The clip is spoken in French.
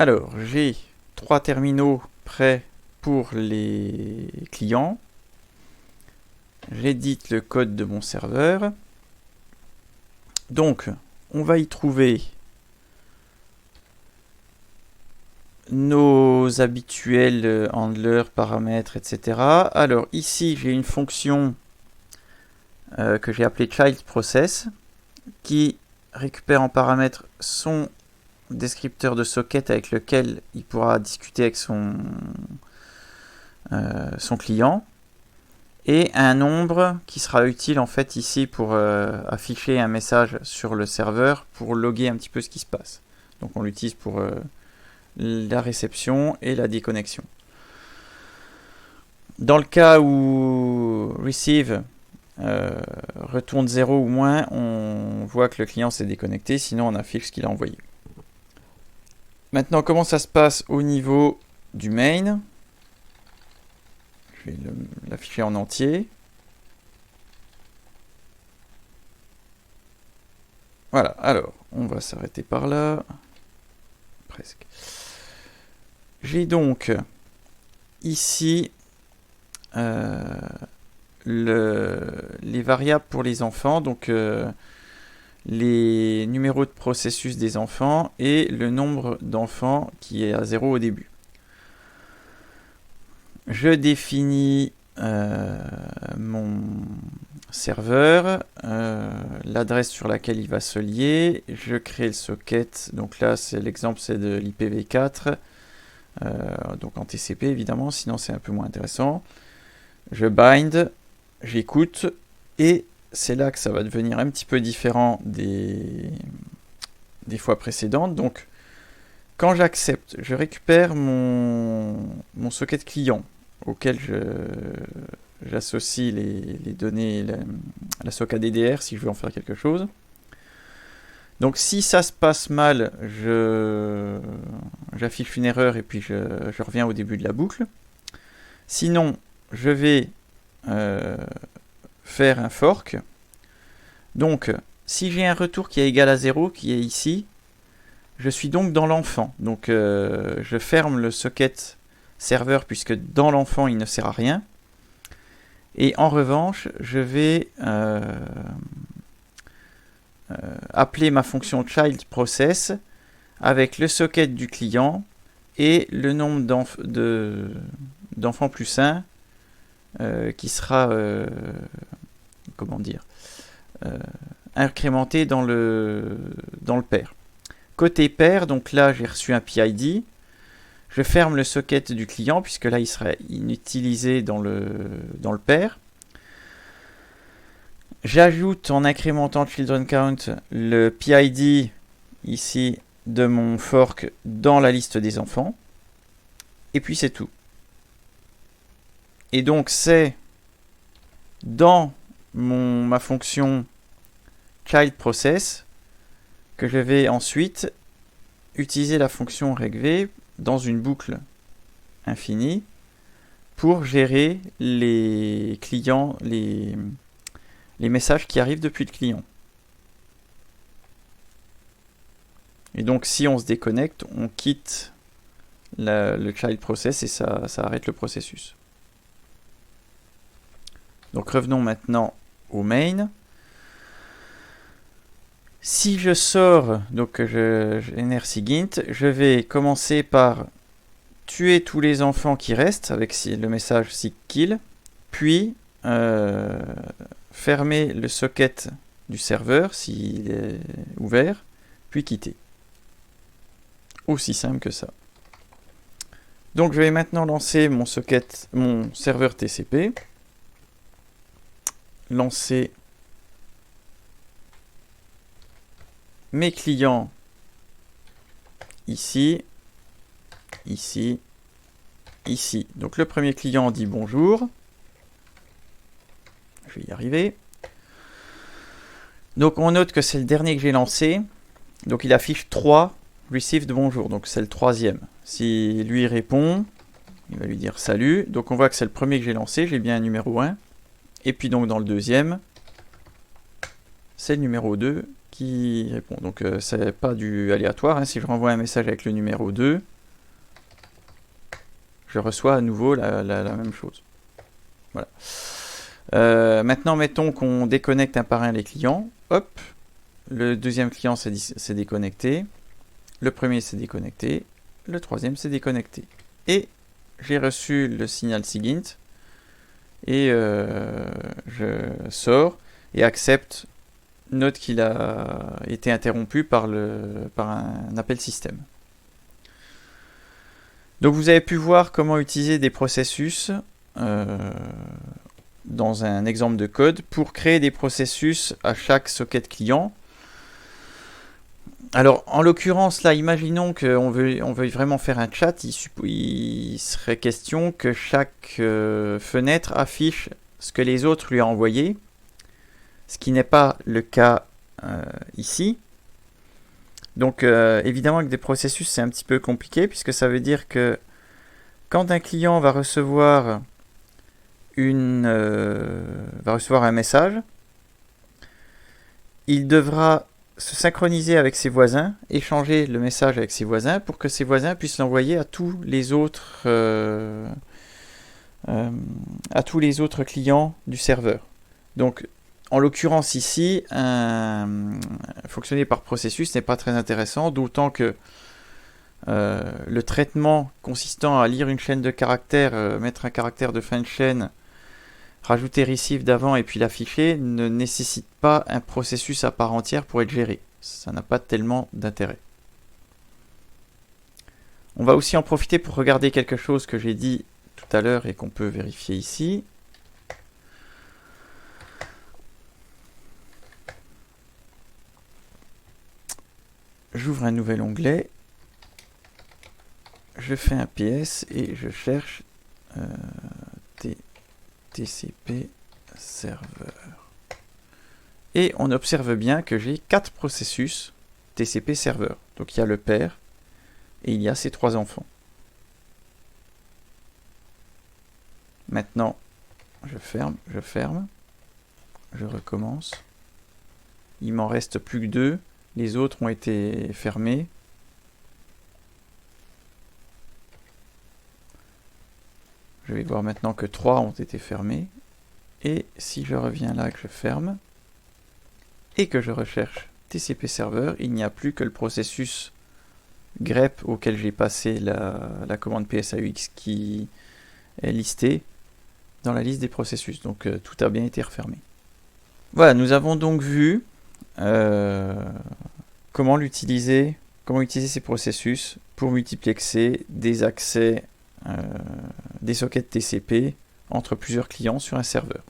Alors, j'ai 3 terminaux prêts pour les clients. J'édite le code de mon serveur. Donc, on va y trouver nos habituels handlers, paramètres, etc. Alors ici, j'ai une fonction que j'ai appelée child process qui récupère en paramètre son descripteur de socket avec lequel il pourra discuter avec son client, et un nombre qui sera utile en fait ici pour afficher un message sur le serveur pour loguer un petit peu ce qui se passe. Donc on l'utilise pour la réception et la déconnexion. Dans le cas où receive retourne 0 ou moins, on voit que le client s'est déconnecté, sinon on affiche ce qu'il a envoyé. Maintenant, comment ça se passe au niveau du main? Je vais l'afficher en entier. Voilà, alors, on va s'arrêter par là. Presque. J'ai donc ici les variables pour les enfants, donc les numéros de processus des enfants et le nombre d'enfants qui est à 0 au début. Je définis mon serveur, l'adresse sur laquelle il va se lier, je crée le socket, donc là c'est l'exemple, c'est de l'IPv4, donc en TCP évidemment, sinon c'est un peu moins intéressant. Je bind, j'écoute, et c'est là que ça va devenir un petit peu différent des fois précédentes. Donc quand j'accepte, je récupère mon socket client auquel j'associe les données, la socket DDR si je veux en faire quelque chose. Donc si ça se passe mal, j'affiche une erreur et puis je reviens au début de la boucle. Sinon, je vais faire un fork. Donc, si j'ai un retour qui est égal à 0, qui est ici, je suis donc dans l'enfant. Donc, je ferme le socket serveur puisque dans l'enfant, il ne sert à rien. Et en revanche, je vais appeler ma fonction child process avec le socket du client et le nombre d'enfants plus 1 qui sera comment dire incrémenté dans le pair. Côté pair, donc là j'ai reçu un PID, je ferme le socket du client puisque là il serait inutilisé dans le pair. J'ajoute en incrémentant children count le PID ici de mon fork dans la liste des enfants. Et puis c'est tout. Et donc c'est dans ma fonction child process que je vais ensuite utiliser la fonction regv dans une boucle infinie pour gérer les clients, les messages qui arrivent depuis le client. Et donc si on se déconnecte, on quitte le child process et ça arrête le processus. Donc revenons maintenant au main. Si je sors, donc je génère SIGINT, je vais commencer par tuer tous les enfants qui restent avec le message SIGKILL, puis fermer le socket du serveur s'il est ouvert, puis quitter. Aussi simple que ça. Donc je vais maintenant lancer mon serveur TCP. Lancer mes clients ici, ici, ici. Donc le premier client dit bonjour. Je vais y arriver. Donc on note que c'est le dernier que j'ai lancé. Donc il affiche 3 received bonjour. Donc c'est le troisième. Si lui répond, il va lui dire salut. Donc on voit que c'est le premier que j'ai lancé. J'ai bien un numéro 1. Et puis donc dans le deuxième, c'est le numéro 2 qui répond. Donc c'est pas du aléatoire, hein. Si je renvoie un message avec le numéro 2, je reçois à nouveau la même chose. Voilà. Maintenant, mettons qu'on déconnecte un par un les clients. Hop, le deuxième client s'est déconnecté, le premier s'est déconnecté, le troisième s'est déconnecté. Et j'ai reçu le signal SIGINT et je sors et accepte, note qu'il a été interrompu par un appel système. Donc vous avez pu voir comment utiliser des processus dans un exemple de code pour créer des processus à chaque socket client. Alors en l'occurrence là, imaginons qu'on veuille vraiment faire un chat, il serait question que chaque fenêtre affiche ce que les autres lui ont envoyé, ce qui n'est pas le cas ici. Donc évidemment avec des processus c'est un petit peu compliqué puisque ça veut dire que quand un client va recevoir un message, il devra se synchroniser avec ses voisins, échanger le message avec ses voisins pour que ses voisins puissent l'envoyer à tous les autres clients du serveur. Donc en l'occurrence ici, fonctionner par processus n'est pas très intéressant, d'autant que le traitement consistant à lire une chaîne de caractères, mettre un caractère de fin de chaîne, rajouter receive d'avant et puis l'afficher, ne nécessite pas un processus à part entière pour être géré. Ça n'a pas tellement d'intérêt. On va aussi en profiter pour regarder quelque chose que j'ai dit tout à l'heure et qu'on peut vérifier ici. J'ouvre un nouvel onglet. Je fais un PS et je cherche TCP serveur. Et on observe bien que j'ai 4 processus TCP serveur. Donc il y a le père et il y a ses 3 enfants. Maintenant, je ferme, je recommence. Il m'en reste plus que 2. Les autres ont été fermés. Je vais voir maintenant que 3 ont été fermés. Et si je reviens là, que je ferme, et que je recherche TCP serveur, il n'y a plus que le processus grep auquel j'ai passé la commande PSAUX qui est listée dans la liste des processus. Donc tout a bien été refermé. Voilà, nous avons donc vu comment utiliser ces processus pour multiplexer des accès des sockets TCP entre plusieurs clients sur un serveur.